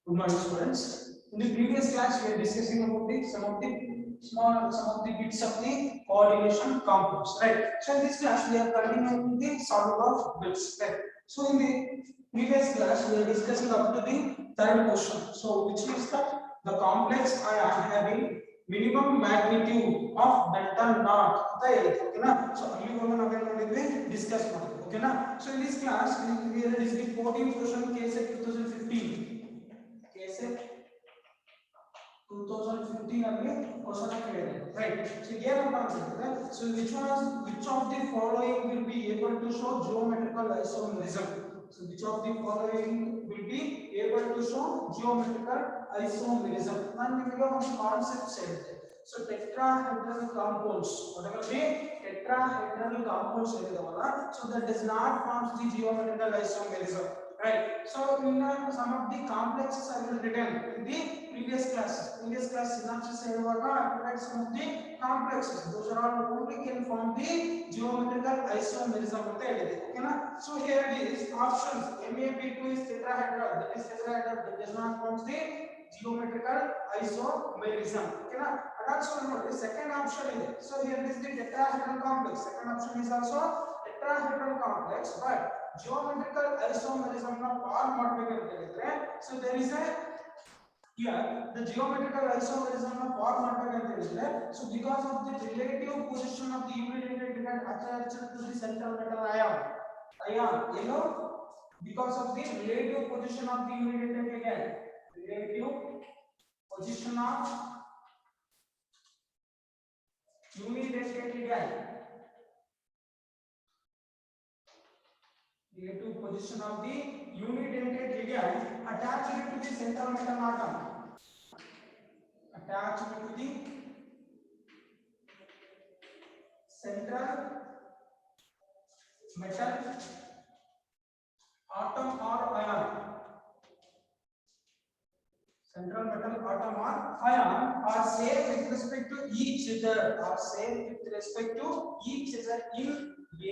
Good morning, students. In the previous class, we are discussing about some of the bits of the coordination compounds, right? So in this class, we are continuing the solving of bits, right? So in the previous class, we are discussing up to the third question. So which is the complex ion having minimum magnitude of delta naught. Okay, na? So ಅಲ್ಲಿ ನಾವು ಏನು ಮಾಡಿದ್ವಿ discuss ಮಾಡಿದ್ವಿ, okay na? So in this class, we are discussing 14th question case 2015. case 2015 ಅಲ್ಲಿ question ಕೇಳಿದೆ, right? So ಏನಪ್ಪ ಅಂತಂದ್ರೆ, so which of the following will be able to show geometrical isomerism? So which of the following will be able to show geometrical isomerism? ನಾನು ನಿಮಗೆ ಒಂದು concept ಹೇಳಿದೆ. So tetrahedral compounds, whatever the tetrahedral compounds ಹೇಳಿದವಲ್ಲ, so that does not form the geometrical isomerism, right? So in some of the complexes I will written in the previous class synopsis ಹೇಳುವಾಗ I write some of the complexes, those are all only can form the geometrical isomerism ಅಂತ ಹೇಳಿದೆ, ಓಕೆನಾ? So here it is options. MaP2 is tetrahedral, that is tetrahedral, that does not form the geometrical isomerism, ಓಕೆನಾ? And also ನೋಡಿ second option ಇದೆ. So here is the tetrahedral complex. Second option is also tetrahedral complex, but geometrical isomerism na form ಮಾಡಬೇಕಂತ ಹೇಳಿದ್ರೆ, so there is a here the geometrical isomerism na form ಮಾಡಬೇಕಂತ ಹೇಳಿದ್ರೆ, so because of the relative position of the unidentate ligand attached to the central metal ion, you know, because of the relative position of the unidentate ligand, relative position of unidentate ligand, relative position of the unidentate ligand attached to the central metal atom, attached to the central metal atom or ion, central metal atom or ion are same with respect to each other, in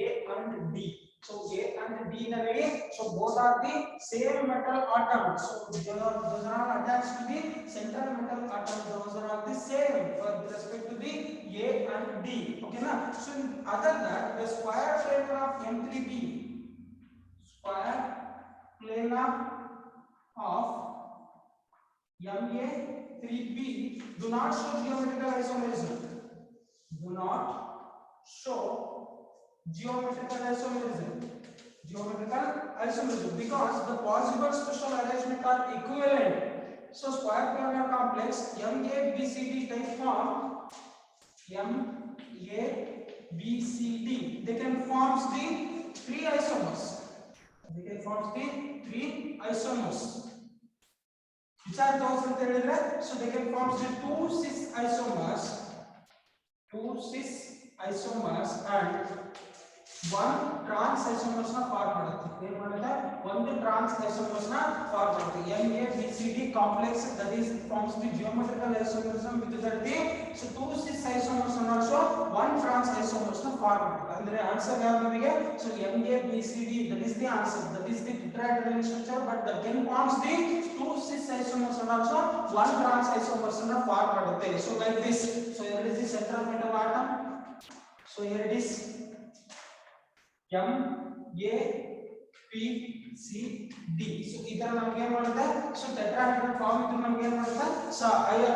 A and B. So A and B navige, so both are the same metal atoms, so those are attached to the central metal atom, those are the same with respect to the A and B, okay na? So other than the square planar of M3B, square planar of Ma3B do not show geometrical isomerism, do not show geometrical isomerism because the possible special arrangement are equivalent. So square planar complex MABCD type form, MABCD, they can form the three isomers, which are those ಅಂತ ಹೇಳಿದ್ರೆ, so they can form the two cis isomers and one trans isomers na form ಮಾಡುತ್ತೆ. ಏನು ಮಾಡುತ್ತೆ? ಒಂದು trans isomers na form ಮಾಡುತ್ತೆ. MABCD complex, that is forms the geometrical isomerism with that the so two cis isomers and also one trans isomers na form ಮಾಡುತ್ತೆ. ಅಂದ್ರೆ answer ಯಾವುದು ನಮಗೆ? So MABCD, that is the answer, that is the tetrahedral structure, but that can forms the two cis isomers and also one trans isomers na form ಮಾಡುತ್ತೆ. So like this, so here is the central metal atom, so here it is MABCD. So ಇದರ ನಮಗೆ ಏನು ಮಾಡುತ್ತೆ? So tetrahedral form ಇದ್ರೆ ನಮಗೆ ಏನು ಮಾಡುತ್ತೆ? So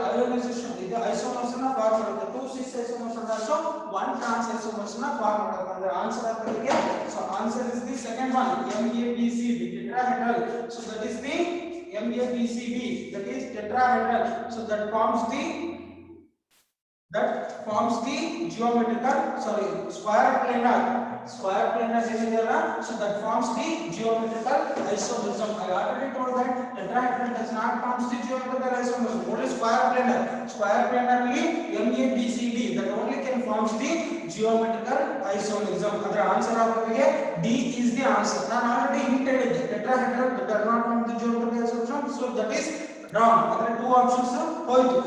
ionisation ಇದು ಐಸೋಮರ್ಸ್ ನ ಫಾರ್ಮ್ ಮಾಡುತ್ತೆ. Two cis isomers and also one trans isomers ನ ಫಾರ್ಮ್ ಮಾಡುತ್ತೆ. ಅಂದ್ರೆ ಆನ್ಸರ್ ಅದಕ್ಕೆ, so answer is the second one, MABCD tetrahedral. So that is the MABCD, that is tetrahedral. So that forms the geometrical, square planar ಏನಿದೆಯಲ್ಲ, so that forms the geometrical isomerism. I already told that tetrahedral does not form the geometrical isomerism, only square planarly MABCD, that only can form the geometrical isomerism. ಅದರ answer ಆಗೋದಿಗೆ D is the answer. ನಾನು already hint ಹೇಳಿದ್ದೆ, tetrahedral does not form the geometrical isomerism, so that is wrong. Other two options hoitu.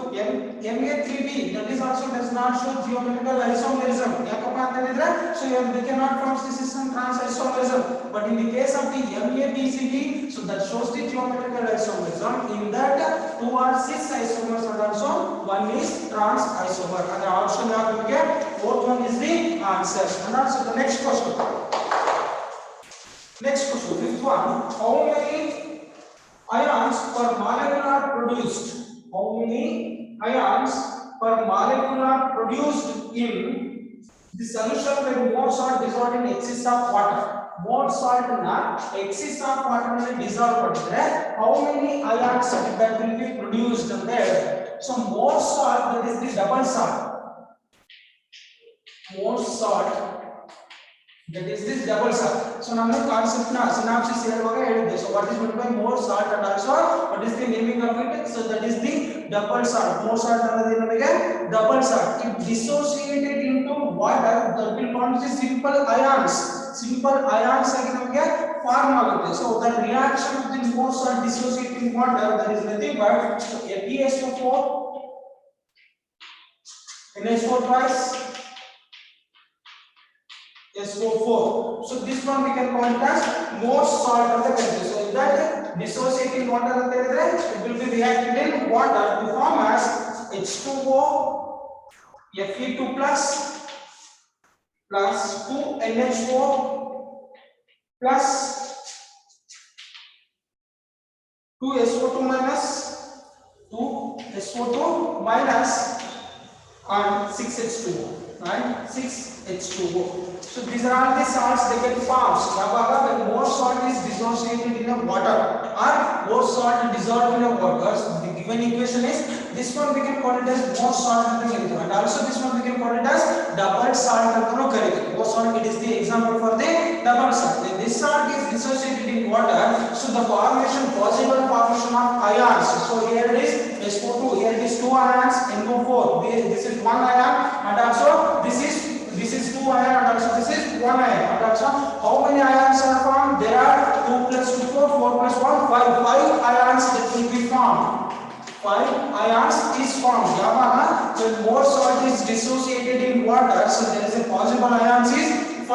Ma3b, that is also does not show geometrical isomerism. Yakappa anta ಹೇಳಿದ್ರೆ so they cannot form the system trans isomerism. But in the case of the MABCD, so that shows the geometrical isomerism. In that two are cis isomers and also one is trans isomer. And the option ಯಾವುದು fourth one is the answer. And also the next question. Next question, fifth one. How many ions per molecule are produced? How many ions per molecule are produced in the solution when more salt dissolved in excess of water? More salt na excess of water nalli dissolve ಮಾಡಿದ್ರೆ how many ions that will be produced there? So more salt, that is the double salt. More salt, that is this double salt. So namne concept na synopsis heluvaga helide. So what is meant by more salt and also what is the naming of it? So that is the double salt. More salt annadi namage double salt. It dissociated into water that will form the simple ions. Simple ions agi namage form agutte. So the reaction of the more salt dissociating water, that is nothing but FeSO4, NH4 twice, SO4. So this one we can call it as more salt of the country. So that dissociating water anta ಹೇಳಿದ್ರೆ it will be reacted in water to form as H2O, Fe2 plus 2NH4 plus 2SO2 minus 2SO2 minus and 6H2O, right? 6H2O. So these are all the salts they get formed. Yabaga when more salt is dissociated in a water or more salt dissolved in a water, so the given equation is this one we can call it as more salt and also this one we can call it as double salt antano karite. More salt, it is the example for the double salt. When this salt is dissociated in water, so the possible formation of ions. So here it is SO2, here it is 2 ions, NO4. This is 1 ion and also this is 2 ion and also this is 1 ion. And also how many ions are formed? There are 2 plus 2 4, 4 plus 1 5 ions that will be formed. 5 ions is formed. Yabaga when more salt is dissociated in water, so there is a possible ions is 5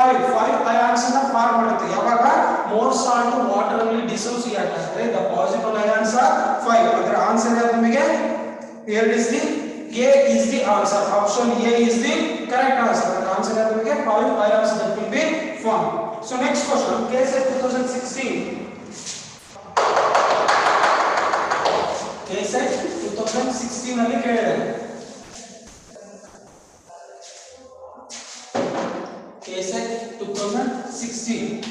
ions in the form madutte. Yabaga more salt water alli dissociate agre the possible ions are 5. Adra answer yadu nimage here is the A is the answer. Option A is the correct answer. The answer is 5 ions that will be formed. So next question, case at 2016. Case at 2016 ಅಲ್ಲಿ ಕೇಳಿದ್ದಾರೆ. Case at 2016.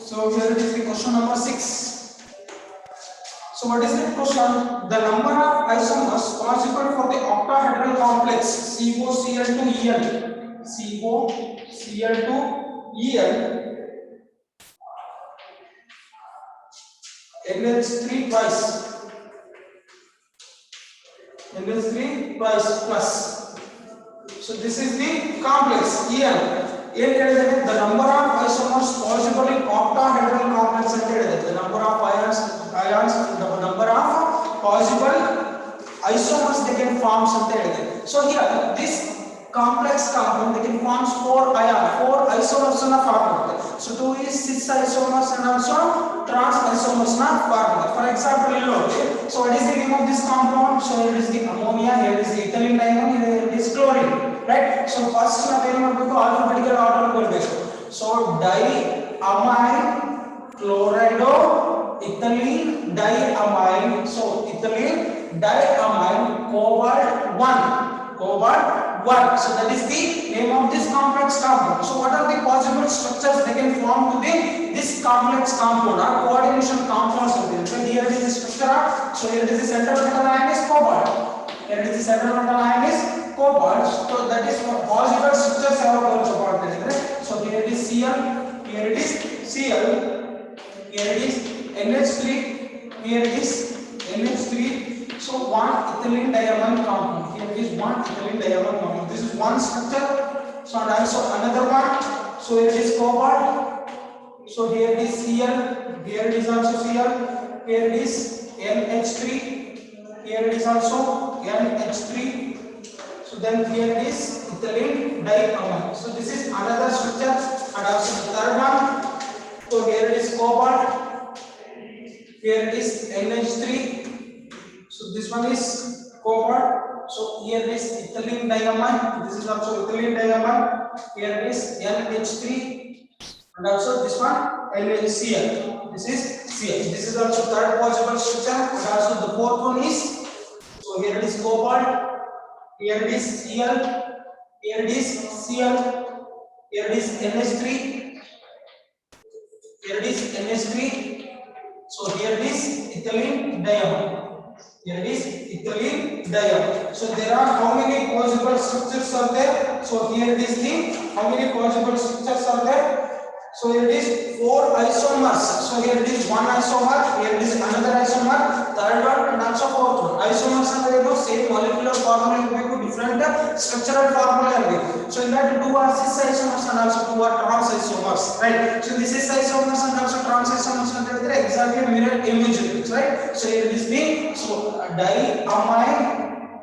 So here it is the question number 6. So what is the question? The number of isomers possible for the octahedral complex COCl2En, COCl2En, NH3 twice, NH3 twice plus. So this is the complex En. The number of isomers possible in octahedral complex anta ಹೇಳಿದೆ. The number of ions, the number of possible isomers they can form anta ಹೇಳಿದೆ. So here this complex compound they can form 4 isomers na form ಮಾಡುತ್ತೆ. So 2 is 6 isomers and also trans isomers na form ಮಾಡುತ್ತೆ. For example ಇಲ್ಲಿ ನೋಡಿ, so what is the name of this compound? So here is the ammonia, here is the ethylene diamond, here it is chlorine, right? So first ನಾವು ಏನು ಮಾಡಬೇಕು, alphabetical order ಕೊಡಬೇಕು. So diamine, chlorido, ethylene, diamine. So ethylene, diamine, cobalt 1. So that is the name of this complex compound. So what are the possible structures they can form to this complex compound or coordination compounds? So here is the structure. So here is the central metal ion is cobalt. Here is the central metal ion is cobalt. So that is what possible structures have also about this. So here it is Cl, here it is Cl, here it is NH3, here it is NH3. So one ethylene diamine compound. Here is one ethylene diamine compound. This is one structure. So and also another one. So here is cobalt. So here it is Cl. Here it is also Cl. Here it is NH3. here it is also NH3. So then here it is ethylene diamine. So this is another structure, and also the third one. So here it is cobalt, here it is NH3. So this one is cobalt. So here it is ethylene diamine. This is also ethylene diamine. Here it is NH3, and also this one NaCl. This is Cl. This is also third possible structure, and also the fourth one is. So here it is cobalt. Here it is Cl, here it is Cl, here it is NH3, here it is NH3. So here it is ethylene diamine. Here it is ethylene diamine. So there are how many possible structures are there? So here it is the how many possible structures are there? So here it is 4 isomers. So here it is one isomer, here it is another isomer, third one, and also fourth one. Isomers are same molecular formula different structural formula. So in that 2 are cis isomers and also 2 are trans isomers, right? So this is isomers and also trans isomers are exactly mirror image, right? So here it is the diamine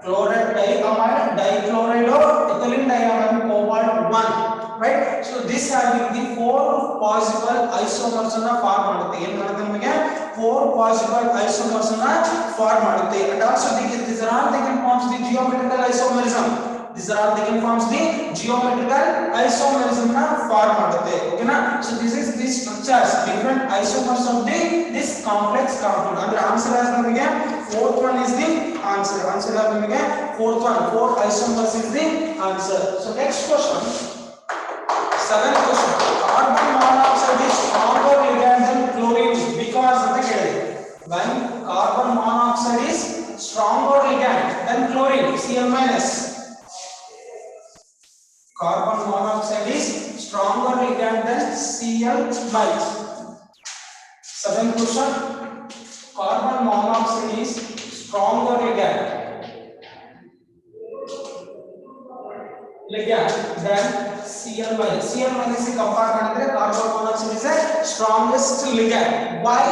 chloride, diamine dichloride of ethylene diamine cobalt 1. Right, so this having the 4 possible isomers na form ಮಾಡುತ್ತೆ ಏನು ಮಾಡುತ್ತೆ ನಮಗೆ 4 possible isomers na form ಮಾಡುತ್ತೆ and also these are all they can forms the geometrical isomerism. These are all they can forms the geometrical isomerism na form ಮಾಡುತ್ತೆ. Okay na, so this is the structures different isomers of this complex compound. ಅಂದ್ರೆ answer as ನಮಗೆ fourth one is the answer as ನಮಗೆ fourth one 4 isomers is the answer. So next question, seventh question, carbon monoxide is stronger ligand than chlorine because of the when carbon monoxide is stronger ligand than chlorine Cl minus. Carbon monoxide is stronger ligand than Cl minus. Seventh question, carbon monoxide is stronger ligand than Cl minus. Cl minus se compare ಮಾಡಿದ್ರೆ carbon monoxide is the strongest ligand. Why?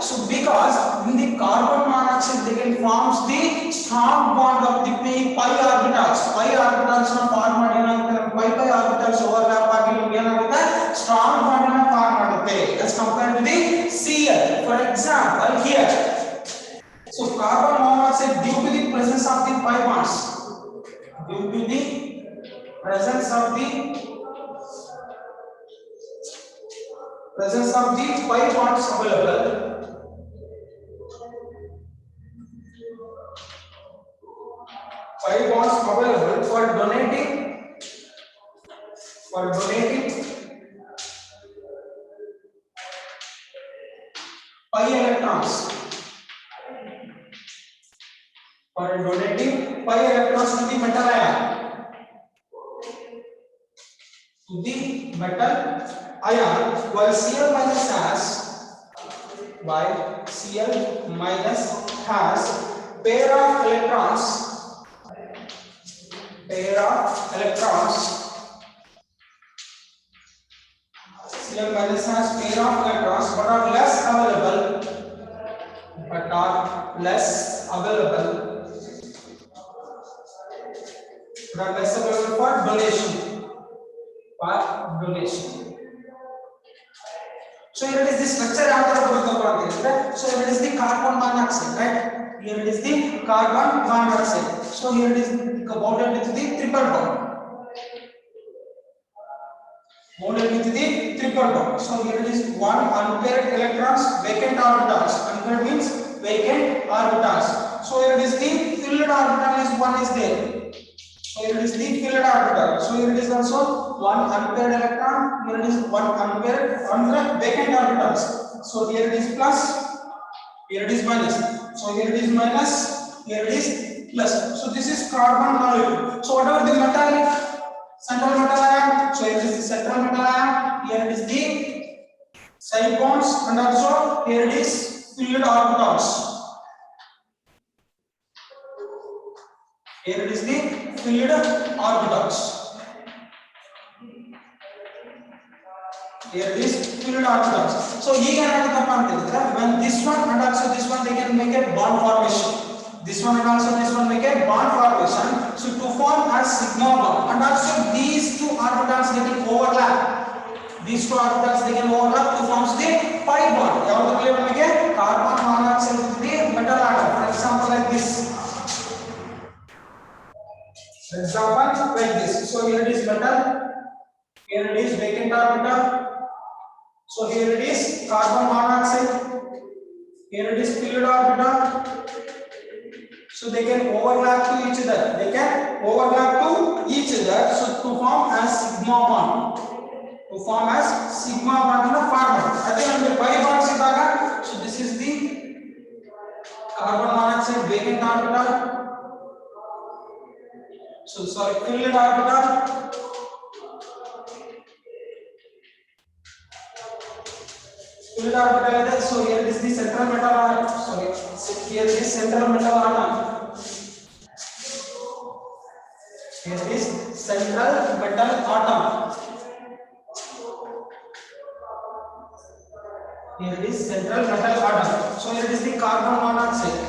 So because in the carbon monoxide they can forms the strong bond of the pi orbitals. Pi orbitals na form ಮಾಡಿ ಏನಾಗುತ್ತೆ, pi orbitals overlap ಆಗಿ ನಿಮಗೆ ಏನಾಗುತ್ತೆ strong bond na form ಮಾಡುತ್ತೆ as compared to the Cl. For example here, so carbon monoxide due to the presence of the pi bonds, due to the presence of the pi bonds available, pi bonds available for donating pi electrons, for donating pi electrons to the metal ion, to the metal ion, while Cl minus has pair of electrons Cl minus has pair of electrons but are less available for donation. So here it is the structure ಯಾವ ತರ ಬರುತ್ತಪ್ಪ ಅಂತ ಹೇಳಿದ್ರೆ, so here it is the carbon monoxide, right? Here it is the carbon monoxide. So here it is bonded with the triple bond. So here it is one unpaired electrons, vacant orbitals. Unpaired means vacant orbitals. So here it is the filled orbital is one is there. So here it is the filled orbital. So here it is also one unpaired electron. Here it is one unpaired vacant orbitals. So here it is plus, here it is minus. So here it is minus, here it is plus. So this is carbon molecule. So whatever the metal, central metal ion. So here it is the central metal ion. Here it is the side bonds, and also here it is filled orbitals. Here it is the filled orbitals. Here it is filled orbitals. So ಈಗ ಏನಾಗುತ್ತಪ್ಪ ಅಂತ ಹೇಳಿದ್ರೆ when this one and also this one they can make a bond formation. this one and also this one make a bond formation. So to form as sigma bond, and also these two orbitals they can overlap. These two orbitals they can overlap to form the pi bond. ಯಾವುದು clear ನಮಗೆ carbon monoxide with the metal atom. For example like this. For example like this. So here it is metal. Here it is vacant orbital. So here it is carbon monoxide. Here it is filled orbital. So they can overlap to each other. They can overlap to each other. So to form as sigma bond. To form as sigma bond in a format. I think under pi bonds idaga. So this is the carbon monoxide vacant orbital. So sorry, filled orbital. Filled orbital. So here is the central metal atom. Sorry, here is central metal atom. Here is central metal atom. Here is central metal atom. So here is the carbon monoxide.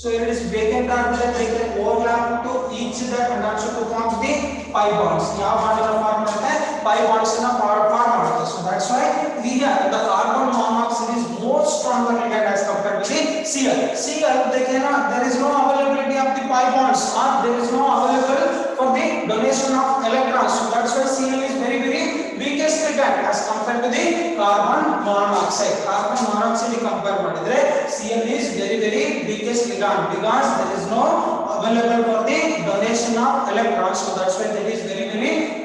So here is vacant orbital. They can overlap to each other and also to form the pi bonds. यहाँ bond का form होता है pi bonds का form होता है. So that's why here the carbon monoxide is more stronger ligand as compared to the Cl. Cl they cannot. There is no availability of the pi bonds, or there is no available for the donation of electrons. So that's why Cl is very weakest ligand as compared to the carbon monoxide. Carbon monoxide compare ಮಾಡಿದ್ರೆ Cl is very weakest ligand because there is no available for the donation of electrons. So that's why that is very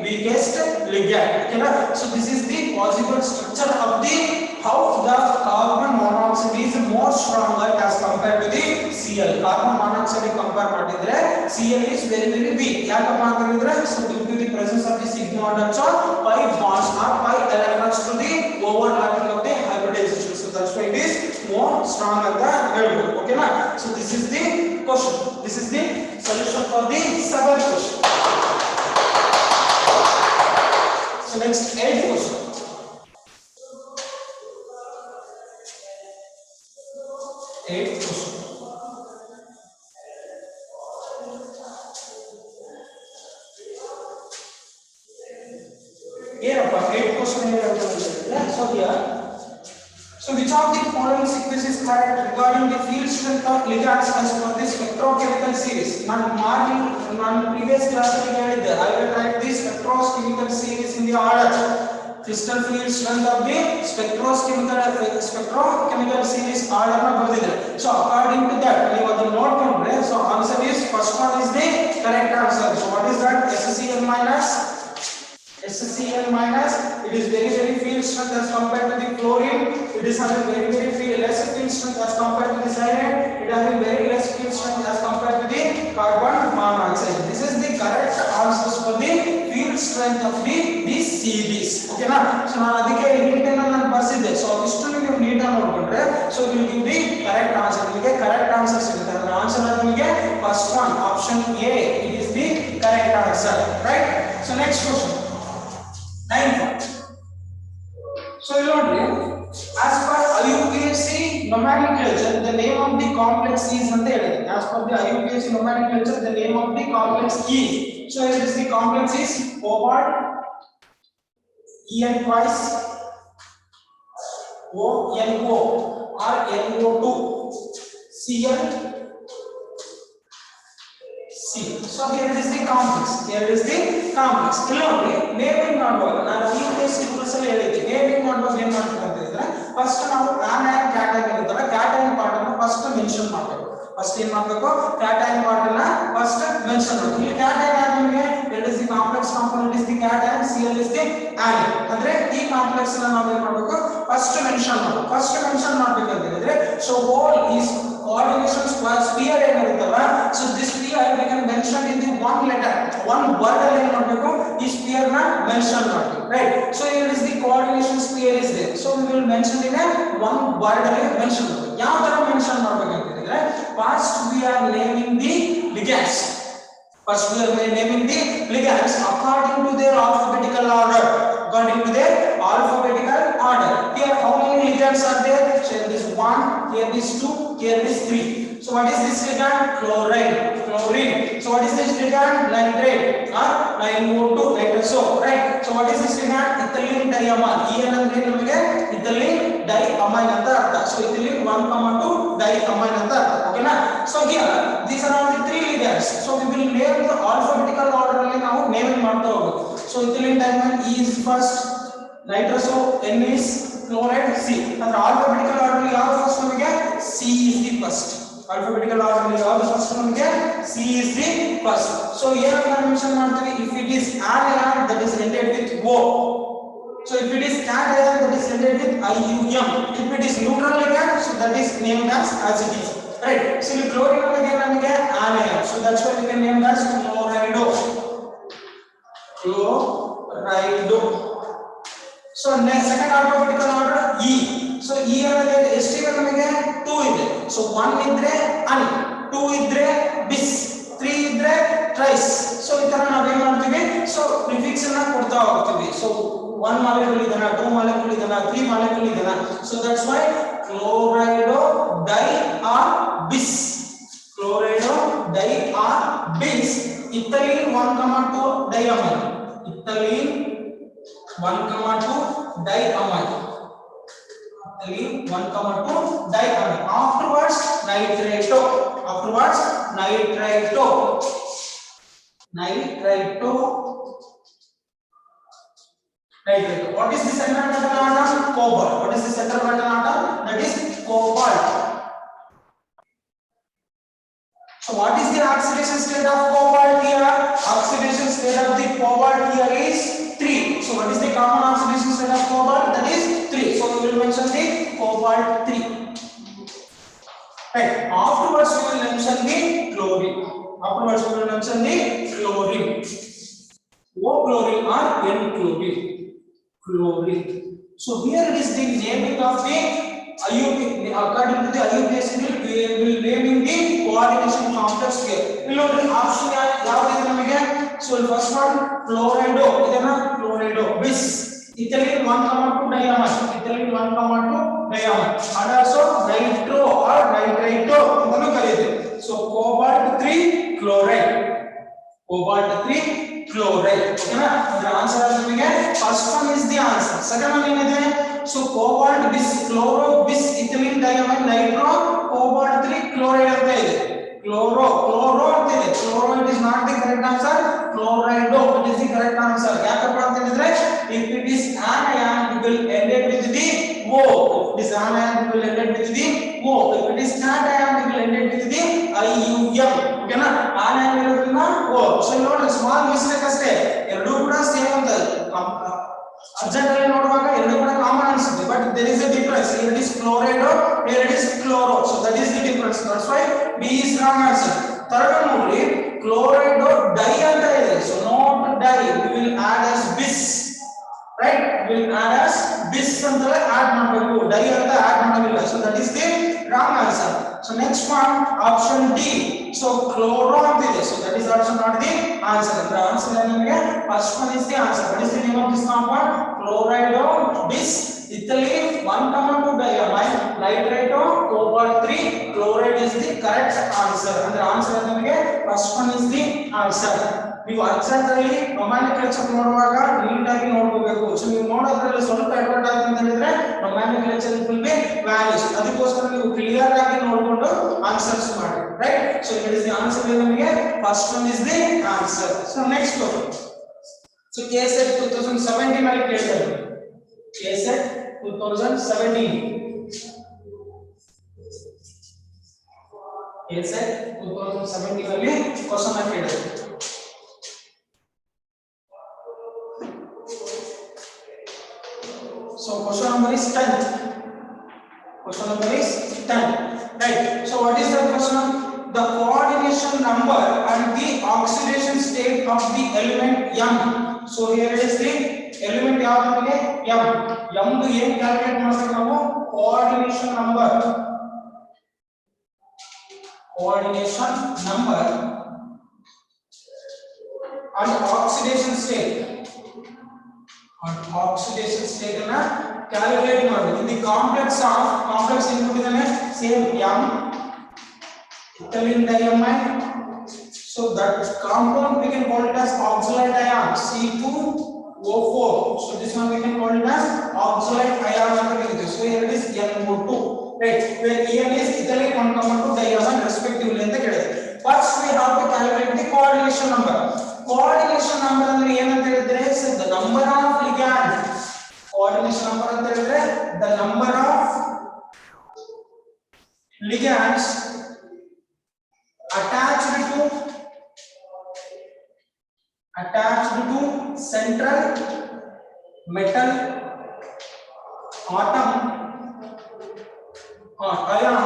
weakest ligand. Okay na? So this is the possible structure of the how the carbon monoxide is more stronger as compared to the Cl. Carbon monoxide compare ಮಾಡಿದ್ರೆ Cl is very weak. ಯಾಕಪ್ಪ ಅಂತ ಹೇಳಿದ್ರೆ so due to the presence of the sigma bonds or pi bonds or pi electrons to the overlapping of the hybridization. So that's why it is more stronger than element. Okay na? So this is the question. This is the solution for the seventh question. So next eighth question. Eighth question. ಏನಪ್ಪ 8th question ಏನು ಹೇಳ್ತಾರೆ so here so which of the following sequence is correct regarding the field strength of ligands as per the spectrochemical series ನಾನು previous class ಅಲ್ಲಿ ಹೇಳಿದ್ದೆ I will write the spectrochemical series in the order crystal field strength of the spectrochemical series order na ಬರ್ದಿದೆ so according to that ನೀವು ಅದನ್ನ ನೋಡ್ಕೊಂಡ್ರೆ so answer is first one is the correct answer. So what is that? SCl minus it is very field strength as compared to the chlorine. It is having very less field strength as compared to the cyanide. It has very less field strength as compared to the carbon monoxide. This is the correct answers for the field strength of the series. Okay na? So ನಾನು ಅದಕ್ಕೆ neat ಅನ್ನು ನಾನು ಬರ್ಸಿದ್ದೆ. So ಇಷ್ಟು ನೀವು neat ಆಗಿ ನೋಡ್ಕೊಂಡ್ರೆ so it will give the correct answer. ನಿಮಗೆ correct answer ಸಿಗುತ್ತೆ. ಅದರ ಆನ್ಸರ್ ನಿಮಗೆ first one option A it is the correct answer. Right? So next question. 9th one. So you know, as per IUPAC nomenclature, the name of the complex is ante helide. As per the IUPAC nomenclature, the name of the complex is. So it is the complex is cobalt, En twice, ONO or NO2, Cl. So here it is the complex. Illinois naming ಮಾಡುವಾಗ ನಾನು IUPAC rules ಅಲ್ಲಿ ಹೇಳಿದ್ದೆ naming ಮಾಡುವಾಗ ಏನು ಮಾಡ್ತೀವಿ ಅಂತ ಹೇಳಿದ್ರೆ first ನಾವು anion cation ಇರುತ್ತಲ್ಲ cation ಪಾರ್ಟ್ ಅನ್ನು ಫಸ್ಟ್ ಮೆನ್ಷನ್ ಮಾಡಬೇಕು. ಫಸ್ಟ್ ಏನು ಮಾಡಬೇಕು cation ಪಾರ್ಟ್ ಅನ್ನು ಫಸ್ಟ್ ಮೆನ್ಷನ್ ಮಾಡಬೇಕು. ಈ cation ಆದ್ಮೇಲೆ it is the complex component is the cation, Cl is the anion. ಅಂದ್ರೆ ಈ ಕಾಂಪ್ಲೆಕ್ಸ್ ಅನ್ನು ನಾವು ಏನು ಮಾಡಬೇಕು ಫಸ್ಟ್ ಮೆನ್ಷನ್ ಮಾಡಬೇಕು. ಫಸ್ಟ್ ಮೆನ್ಷನ್ ಮಾಡಬೇಕು ಅಂತ ಹೇಳಿದ್ರೆ so whole is coordination sphere ಏನಿರುತ್ತಲ್ಲ so this sphere we can mention in the one letter one word ಅಲ್ಲಿ ಏನು ಮಾಡಬೇಕು ಈ sphere ನ ಮೆನ್ಷನ್ ಮಾಡಬೇಕು. Right? So here is the coordination sphere is there. So we will mention in a one word ಅಲ್ಲಿ mention ಮಾಡಬೇಕು. ಯಾವ ತರ ಮೆನ್ಷನ್ ಮಾಡಬೇಕು ಅಂತ ಹೇಳಿದ್ರೆ first we are naming the ligands. First we are naming the ligands according to their alphabetical order. Here how many ligands are there? So here this 1, here this 2, here this 3. So what is this written? Chloride, chlorine. So what is this written? Nitrate or NiO2, nitroso, right? So what is this written? Ethylene diamine. E ಏನಂದ್ರೆ ನಮಗೆ ethylene diamine ಅಂತ ಅರ್ಥ. So ethylene 1,2 diamine ಅಂತ ಅರ್ಥ. ಓಕೆನಾ? So here these are all the 3 leaders. So we will name the alphabetical order ಅಲ್ಲಿ ನಾವು naming ಮಾಡ್ತಾ ಹೋಗಬೇಕು. So ethylene diamine E is first, nitroso N is, chloride C. ಅಂದ್ರೆ alphabetical order ಅಲ್ಲಿ ಯಾವುದು ಫಸ್ಟ್ ನಮಗೆ? C is the first. Alphabetical order ಅಲ್ಲಿ ಯಾವುದು ಫಸ್ಟ್ ನಮಗೆ? C is the first. So ಏನನ್ನ ಮೆನ್ಷನ್ ಮಾಡ್ತೀವಿ? If it is anion that is ended with O. So if it is cation that is ended with IUM. If it is neutral ligand, so that is named as it. Right? So the chlorine again nಮಗೆ anion. So that's why we can name as chlorido. Chlorido. So next second alphabetical order E. So E ಅನ್ನೋದು ಎಷ್ಟಿದೆ ನಮಗೆ 2 ಇದೆ. So 1 ಇದ್ರೆ ಅನ್, 2 ಇದ್ರೆ ಬಿಸ್, 3 ಇದ್ರೆ tries. So ಈ ತರ ನಾವು ಏನು ಮಾಡ್ತೀವಿ? ಸೊ ಪ್ರಿಫಿಕ್ಸ್ ಅನ್ನ ಕೊಡ್ತಾ ಹೋಗ್ತೀವಿ. ಸೊ 1 ಮಾಲಿಕ್ಯೂಲ್ ಇದನ್ನ, 2 ಮಾಲಿಕ್ಯೂಲ್ ಇದನ್ನ, 3 ಮಾಲಿಕ್ಯೂಲ್ ಇದನ್ನ. So that's why chlorido di or bis. Chlorido di or bis. Ethylene 1,2 diamine. Ethylene 1,2 diamine. Ethylene 1,2 diamine. Afterwards nitrato. Afterwards nitrato. Nitrato. Nitrato. What is the central metal atom? Cobalt. What is the central metal atom? That is cobalt. So what is the oxidation state of cobalt here? Oxidation state of the cobalt here is 3. So what is the common oxidation state of cobalt? That is 3. So we will mention the cobalt 3. Right. Afterwards we will mention the chlorine. Afterwards we will mention the chlorine. O chlorine or N chlorine. Chlorine. So here it is the naming of the IUP. According to the IUPAC, we will naming the coordination complex here. We will know the option ಯಾವುದು ಇದೆ ನಮಗೆ? So first one chlorido. ಇದನ್ನ chlorido. Bis. Ethylene 1,2 diamine. Ethylene 1,2 diamine. And also nitro or nitrato ಇದನ್ನು ಕರೆಯುತ್ತೇವೆ. So cobalt 3 chloride. Cobalt 3 chloride. ಓಕೆನಾ? ಅದರ answer ನಮಗೆ first one is the answer. Second one ಏನಿದೆ? So cobalt bis, chloro bis, ethylene diamine, nitro, cobalt 3 chloride ಅಂತ ಇದೆ. Chloro ಅಂತ ಇದೆ. Chloro it is not the correct answer. Chlorido it is the correct answer. ಯಾಕಪ್ಪ ಅಂತ ಹೇಳಿದ್ರೆ if it is anion it will end it with the O. If it is anion it will end it with the O. If it is cation it will end it with the IUM. ಓಕೆನಾ? anion ಇರೋದ್ರಿಂದ O. So ನೋಡಿ small mistake ಅಷ್ಟೇ. ಎರಡೂ ಕೂಡ same ಅಂತ urgent ಅಲ್ಲಿ ನೋಡುವಾಗ ಎರಡು ಕೂಡ ಕಾಮನ್ ಅನ್ಸುತ್ತೆ. But there is a difference. Here it is chlorido, here it is chloro. So that is the difference. That's why B is wrong answer. Third one ನೋಡಿ chlorido di ಅಂತ ಇದೆ. So not di, we will add as bis. Right? We will add as bis ಅಂತ add ಮಾಡಬೇಕು. Di ಅಂತ add ಮಾಡಲಿಲ್ಲ. So that is the wrong answer. So next one option D. So chloro ಅಂತ ಇದೆ. So that is also not the answer. The answer ನಮಗೆ first one is the answer. What is the name of this compound? Chlorido bis, ethylene 1,2 diamine, nitrato, cobalt 3 chloride is the correct answer. And the answer ನಮಗೆ first one is the answer. ನೀವು urgent ಅಲ್ಲಿ nomenclature ನೋಡುವಾಗ neat ಆಗಿ ನೋಡಬೇಕು. So ನೀವು ನೋಡೋದ್ರಲ್ಲಿ ಸ್ವಲ್ಪ effort ಆಗುತ್ತೆ ಅಂತ ಹೇಳಿದ್ರೆ nomenclature will be vanished. ಅದಕ್ಕೋಸ್ಕರ ನೀವು ಕ್ಲಿಯರ್ ಆಗಿ ನೋಡಿಕೊಂಡು ಆನ್ಸರ್ಸ್ ಮಾಡಿ. Right? So it is the answer ನಮಗೆ first one is the answer. So next one. So KSET 2017 ಅಲ್ಲಿ ಕೇಳಿದ್ರು. KSET 2017. KSET 2017 ಅಲ್ಲಿ ಕ್ವೆಶ್ಚನ್ ಕೇಳಿದ್ರು. So question number is 10. Question number is 10. Right. So what is the question? The coordination number and the oxidation state of the element M. So here is the element ಯಾವುದು ನಮಗೆ M. M ದು ಏನು calculate ಮಾಡಬೇಕು ನಾವು? coordination number. Coordination number and oxidation state. oxidation state ಅನ್ನ calculate ಮಾಡಬೇಕು. In the complex input ಇದನ್ನ same m ethylene diamine. So that compound we can call it as oxalate ion C2O4. So this one we can call it as oxalate ion ಅಂತ ಕರೀತೀವಿ. So here it is NO2, right, where En is ethylene 1,2 diamine respectively ಅಂತ ಕೇಳಿದೆ. First we have to calculate the coordination number. Coordination number ಅಂದ್ರೆ ಏನಂತ ಹೇಳಿದ್ರೆ the number of ligands. Coordination number ಅಂತ ಹೇಳಿದ್ರೆ the number of ligands attached to central metal atom or ion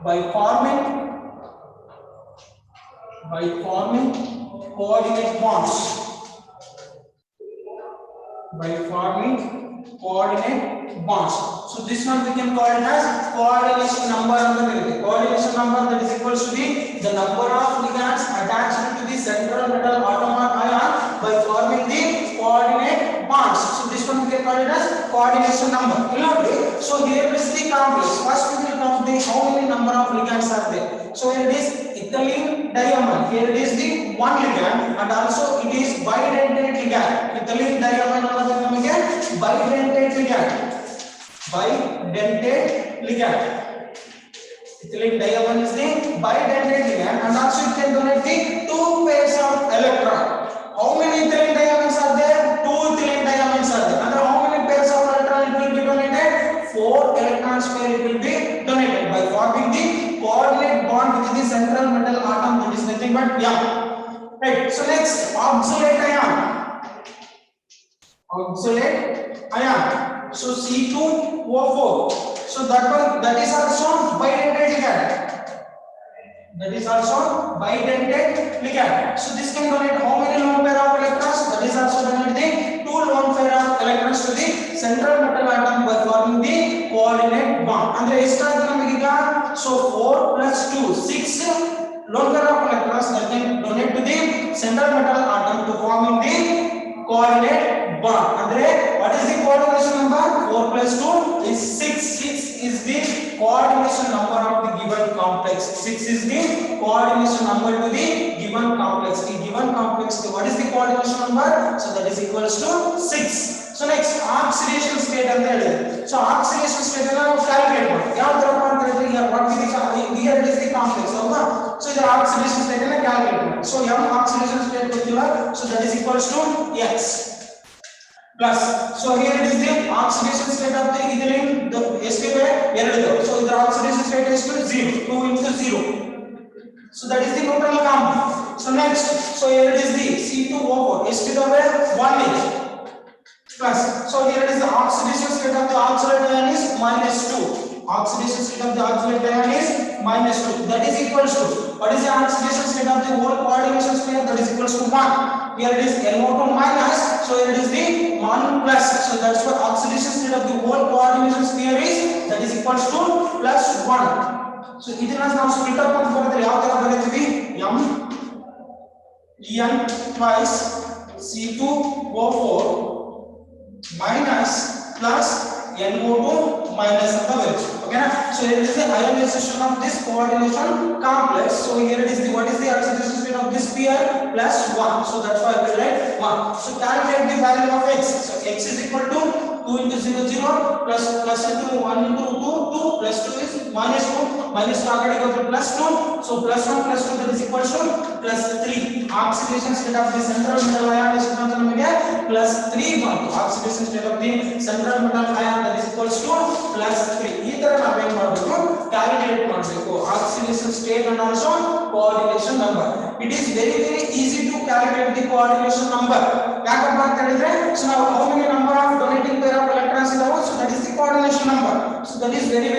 by forming coordinate bonds. So this one we can call it as coordination number. Coordination number that is equals to the number of ligands attached to the central metal atom or ion by forming the coordinate bonds. So this one we can call it as coordination number. So here is the complex. First we will count the how many number of ligands are there. So here it is ethylene diamine. Here it is the one ligand and also it is bidentate ligand. Ethylene diamine ಅನ್ನೋದು ನಮಗೆ bidentate ligand. Ethylene diamine is the bidentate ligand and also it can donate the two pairs of electron. How many ethylene diamines are there? Two ethylene diamines are there. And how many pairs of electron it will be donated? 4 electrons pair it will be donated by forming the coordinate bond with the central metal atom, that is nothing but M. Right. So next, oxalate ion. So C2O4. So that is also bidentate ligand. So this can donate how many lone pair of electrons? That is also donate the 2 lone pair of electrons to the central metal atom by forming the coordinate bond. Andre ಎಷ್ಟಾಗುತ್ತೆ ನಮಗೆ ಈಗ? So 4 plus 2 6 lone pair of electrons that can donate to the central metal atom to forming the coordinate bond. Andre what is the coordination number? 4 plus 2 is 6. 6 is the coordination number of the given complex. 6 is the coordination number to the given complex. The given complex, what is the coordination number? So that is equals to 6. So next, oxidation state ಅಂತ ಹೇಳಿದೆ. So oxidation state ಅನ್ನು ನಾವು calculate ಮಾಡ್ತೀವಿ. ಯಾವ ತರ ಮಾಡ್ತೀವಿ? here what is the here it is the complex ಅಲ್ವಾ? So ಇದರ oxidation state ಅನ್ನು ಕ್ಯಾಲ್ಕುಲೇಟ್ ಮಾಡಿ. So m oxidation state ಗೊತ್ತಿಲ್ಲ. So that is equals to x plus. So here it is the oxidation state of the ethylene. The SK2 so the oxidation state is to 0, 2 into 0. So that is the total compound. So next, so here it is the C2O4. SK2 1 is plus. So here it is the oxidation state of the oxalate ion is -2. Oxidation state of the oxalate ion is -2. That is equals to, what is the oxidation state of the whole coordination state? That is equals to 1. Here it is NO2 minus, so here it is the 1 plus. So that's what oxidation state of the whole coordination sphere is, that is equals to plus 1. So ಇದನ್ನ ನಾವು split up ಅಂತ ಬರೆದ್ರೆ ಯಾವ ತರ ಬರೆಯುತ್ತೀವಿ? m En twice C2O4 minus plus NO2 minus ಅಂತ ಬರುತ್ತೆ. Okay na? So here is the ionization of this coordination complex. So here it is the, what is the oxidation state of this sphere? Plus 1. So that's why I will write 1. So calculate the value of x. So x is equal to 2 into 0 0 plus into 1 into 2 2 plus 2 is minus 2 minus 2 agadi go to plus 2. So plus 1 plus 2 that is equal to plus 3. Oxidation state of the central metal ion is equal to ನಮಗೆ plus 3 ಬಂತು. Oxidation state of the central metal ion that is equals to plus 3. ಈ ತರ ನಾವು ಏನು ಮಾಡಬೇಕು? Calculate ಮಾಡಬೇಕು oxidation state and also coordination number. It is very easy to calculate the coordination number. ಯಾಕಪ್ಪ ಅಂತ ಹೇಳಿದ್ರೆ, so now how many number of donating pair of electrons ಇದಾವೆ? So that is the coordination number. So that is very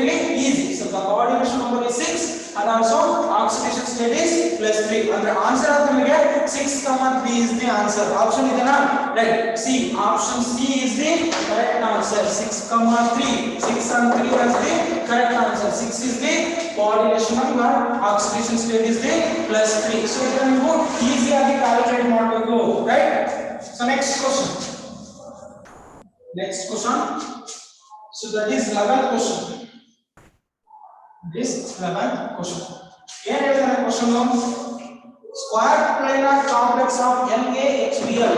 easy. So the coordination number is 6 and also oxidation state is plus 3. ಅಂದ್ರೆ answer ಅಂತ ನಿಮಗೆ 6,3 is the answer. Option ಇದೆನಾ? Right. C. Option C is the correct answer. 6,3. 6 and 3 is the correct answer. 6 is the coordination number. Oxidation state is the plus 3. So ಇದನ್ನ ನೀವು ಈಸಿಯಾಗಿ calculate ಮಾಡಬೇಕು. Right. So next question. Next question. So that is 11th question. This 11th question. Here is the question of square planar complex of MaXBl.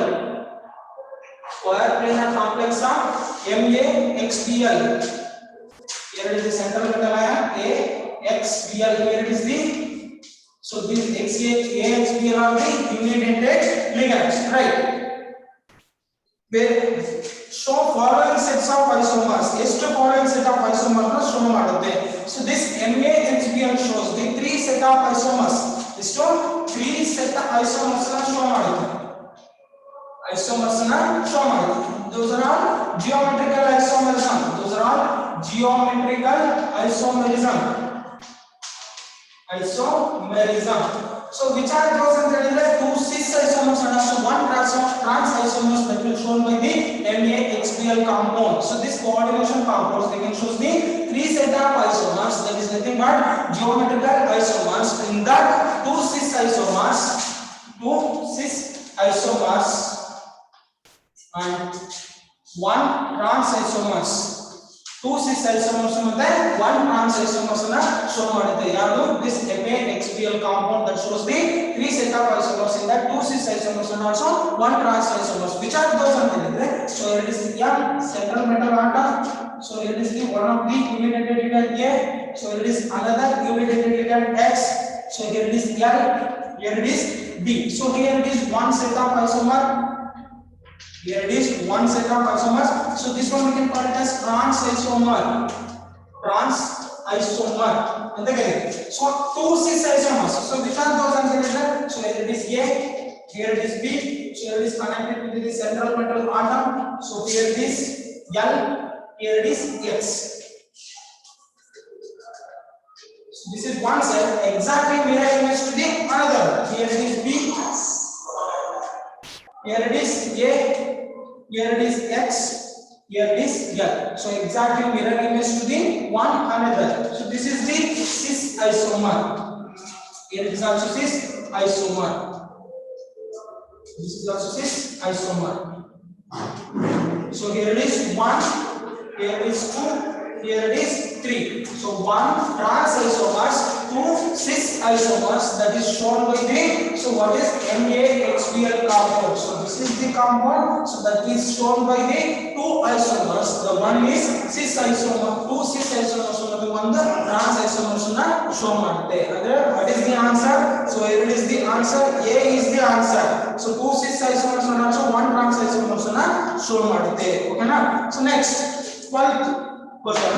Square planar complex of MaXBl. Here it is the central metal ion AXBl. Here it is the, so this AXBl are the unidentate ligands, right? Where show following sets of isomers. ಎಷ್ಟು following set of isomers ನ show ಮಾಡುತ್ತೆ. So this MaXBl shows the 3 set of isomers. ಎಷ್ಟು 3 set of isomers ನ show ಮಾಡುತ್ತೆ. Isomers ನ show ಮಾಡುತ್ತೆ. Those are all geometrical isomerism. Those are all geometrical isomerism. Isomerism. So which are those in the 2 cis isomers and also 1 trans isomers that will shown by the MaXBl compound. So this coordination compounds they can show the 3 set of isomers, that is nothing but geometrical isomers. In that 2 cis isomers and 1 trans isomers. 2 cis isomers ಮತ್ತೆ 1 trans isomers ಅನ್ನು show ಮಾಡುತ್ತೆ. ಯಾವುದು this MaXBl compound that shows the 3 set of isomers in that 2 cis isomers and also 1 trans isomers. Which are those ಅಂತ ಹೇಳಿದ್ರೆ, so here is the M central metal atom. So here is the one of the unidentate ligand A. So here is another unidentate ligand X. So here it is L. Here it is D. So here it is one set of isomer. Here it is one set of isomers. So this one we can call it as trans isomer. Trans isomer. So 2 cis isomers. So which are those answers? So here it is A. Here it is B. So here it is connected to the central metal atom. So here it is L. Here it is X. So this is one set exactly mirror image to the another. Here it is B. Here it is A. Here it is X. Here it is L. So exactly mirror image to the one another. So this is the cis isomer. Here it is also cis isomer. This is also cis isomer. So here it is 1. Here it is 2. Here it is 3. So 1 trans isomers, 2 cis isomers, that is shown by the, so what is MaXBl compound. So this is the compound, so that is shown by the 2 isomers. The one is cis isomer, 2 cis isomers and one the trans isomers na show ಮಾಡುತ್ತೆ. ಅಂದ್ರೆ what is the answer? So here it is the answer. A is the answer. So 2 cis isomers and also 1 trans isomers na show ಮಾಡುತ್ತೆ. Okay na? So next 12th question.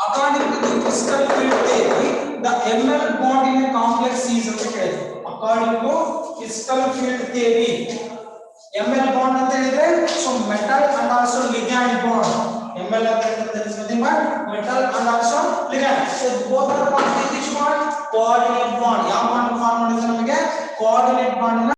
According to the crystal field theory, the Ml bond in a complex is located. According to crystal field theory, Ml bond ಅಂತ ಹೇಳಿದ್ರೆ, so metal and also ligand bond. Ml ಅಂತ ಹೇಳಿದ್ರೆ that is nothing but metal and also ligand. So both are called which bond? Coordinate bond. ಯಾವ bond form ಮಾಡಿದ್ರೆ ನಮಗೆ coordinate bond